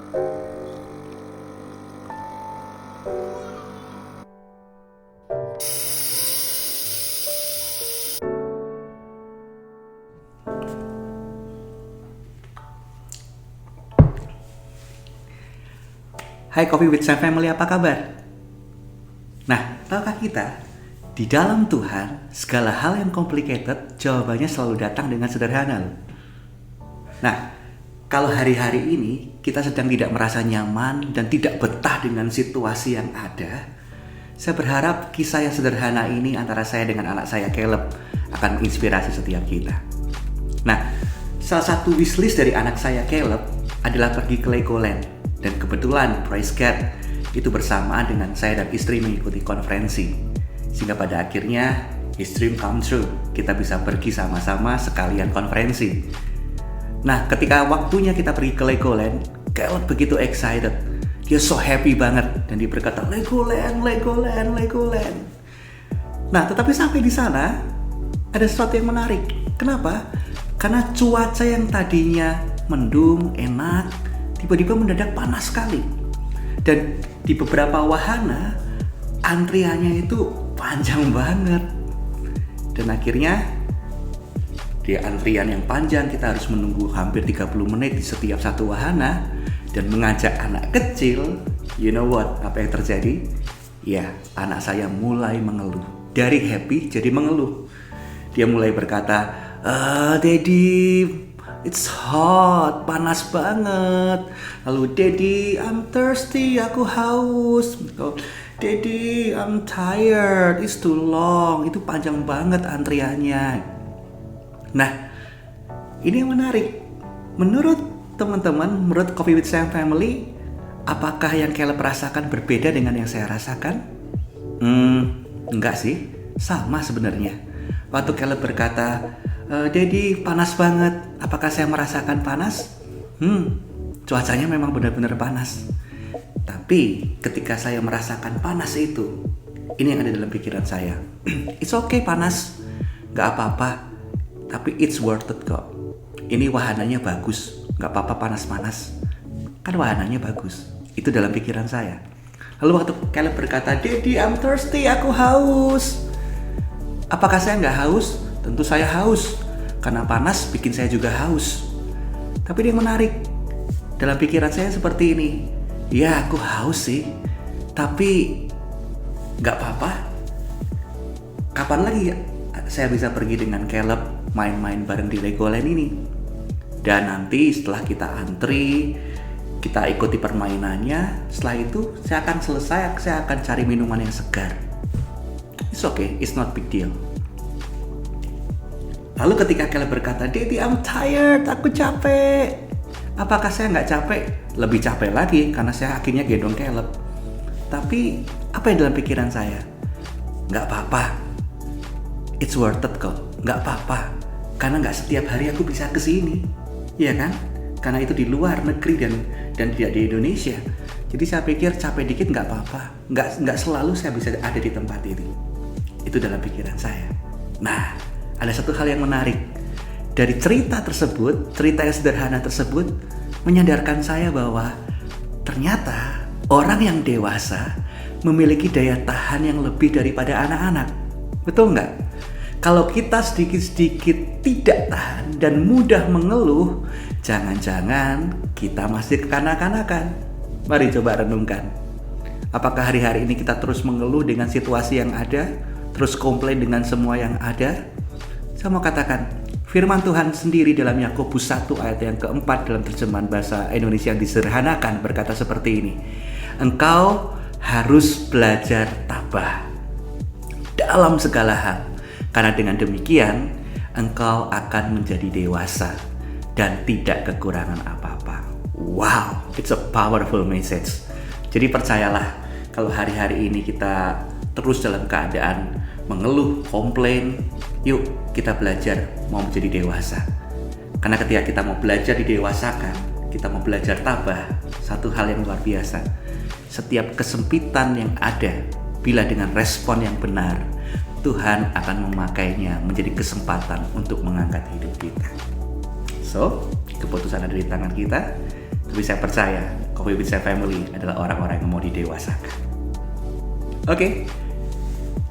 Hai Coffee with Sam Family, apa kabar? Nah, tahukah kita, di dalam Tuhan, segala hal yang complicated, jawabannya selalu datang dengan sederhana loh. Nah, kalau hari-hari ini kita sedang tidak merasa nyaman dan tidak betah dengan situasi yang ada, saya berharap kisah yang sederhana ini antara saya dengan anak saya Caleb akan menginspirasi setiap kita. Nah, salah satu wishlist dari anak saya Caleb adalah pergi ke Legoland. Dan kebetulan, praise God, itu bersamaan dengan saya dan istri mengikuti konferensi. Sehingga pada akhirnya, his dream come true. Kita bisa pergi sama-sama sekalian konferensi. Nah, ketika waktunya kita pergi ke Legoland, Caleb begitu excited. Dia so happy banget. Dan dia berkata, Legoland, Legoland, Legoland. Nah, tetapi sampai di sana, ada sesuatu yang menarik. Kenapa? Karena cuaca yang tadinya mendung, enak, tiba-tiba mendadak panas sekali. Dan di beberapa wahana antriannya itu panjang banget. Dan akhirnya di antrian yang panjang kita harus menunggu hampir 30 menit di setiap satu wahana. Dan mengajak anak kecil, you know what? Apa yang terjadi? Ya, anak saya mulai mengeluh. Dari happy jadi mengeluh. Dia mulai berkata, Daddy, it's hot, panas banget. Lalu, Daddy, I'm thirsty, aku haus. Daddy, I'm tired, it's too long. Itu panjang banget antriannya. Nah, ini yang menarik. Menurut teman-teman, menurut Coffee with Sam Family, apakah yang Caleb rasakan berbeda dengan yang saya rasakan? Enggak sih, sama sebenarnya. Waktu Caleb berkata, Daddy, panas banget. Apakah saya merasakan panas? Cuacanya memang benar-benar panas. Tapi ketika saya merasakan panas itu, ini yang ada dalam pikiran saya. It's okay panas, gak apa-apa. Tapi it's worth it kok. Ini wahananya bagus, gak apa-apa panas-panas. Kan wahananya bagus. Itu dalam pikiran saya. Lalu waktu Caleb berkata, Daddy, I'm thirsty, aku haus. Apakah saya gak haus? Tentu saya haus, karena panas bikin saya juga haus. Tapi dia menarik. Dalam pikiran saya seperti ini. Ya, aku haus sih, tapi gak apa-apa. Kapan lagi ya saya bisa pergi dengan Caleb main-main bareng di Legoland ini? Dan nanti setelah kita antri, kita ikuti permainannya. Setelah itu saya akan selesai, saya akan cari minuman yang segar. It's okay, it's not big deal. Lalu ketika Caleb berkata, Daddy, I'm tired, aku capek. Apakah saya nggak capek? Lebih capek lagi karena saya akhirnya gendong Caleb. Tapi apa yang dalam pikiran saya? Nggak apa-apa. It's worth it kok. Nggak apa-apa. Karena nggak setiap hari aku bisa kesini. Iya kan? Karena itu di luar negeri dan tidak di Indonesia. Jadi saya pikir capek dikit nggak apa-apa. Nggak selalu saya bisa ada di tempat ini. Itu dalam pikiran saya. Nah, ada satu hal yang menarik. Dari cerita tersebut, cerita yang sederhana tersebut menyadarkan saya bahwa ternyata orang yang dewasa memiliki daya tahan yang lebih daripada anak-anak. Betul nggak? Kalau kita sedikit-sedikit tidak tahan dan mudah mengeluh, jangan-jangan kita masih kekanak-kanakan. Mari coba renungkan. Apakah hari-hari ini kita terus mengeluh dengan situasi yang ada, terus komplain dengan semua yang ada? Saya mau katakan, firman Tuhan sendiri dalam Yakobus 1 ayat yang keempat dalam terjemahan bahasa Indonesia yang disederhanakan berkata seperti ini. Engkau harus belajar tabah dalam segala hal. Karena dengan demikian, engkau akan menjadi dewasa dan tidak kekurangan apa-apa. Wow, it's a powerful message. Jadi percayalah, kalau hari-hari ini kita terus dalam keadaan mengeluh, komplain, yuk kita belajar mau menjadi dewasa. Karena ketika kita mau belajar didewasakan, kita mau belajar tabah, satu hal yang luar biasa. Setiap kesempitan yang ada, bila dengan respon yang benar, Tuhan akan memakainya menjadi kesempatan untuk mengangkat hidup kita. So, keputusan ada di tangan kita. Tapi saya percaya Coffee with Sam Family adalah orang-orang yang mau didewasakan. Oke,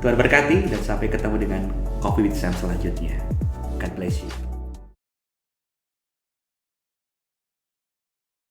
Tuhan berkati dan sampai ketemu dengan Coffee with Sam selanjutnya. God bless you.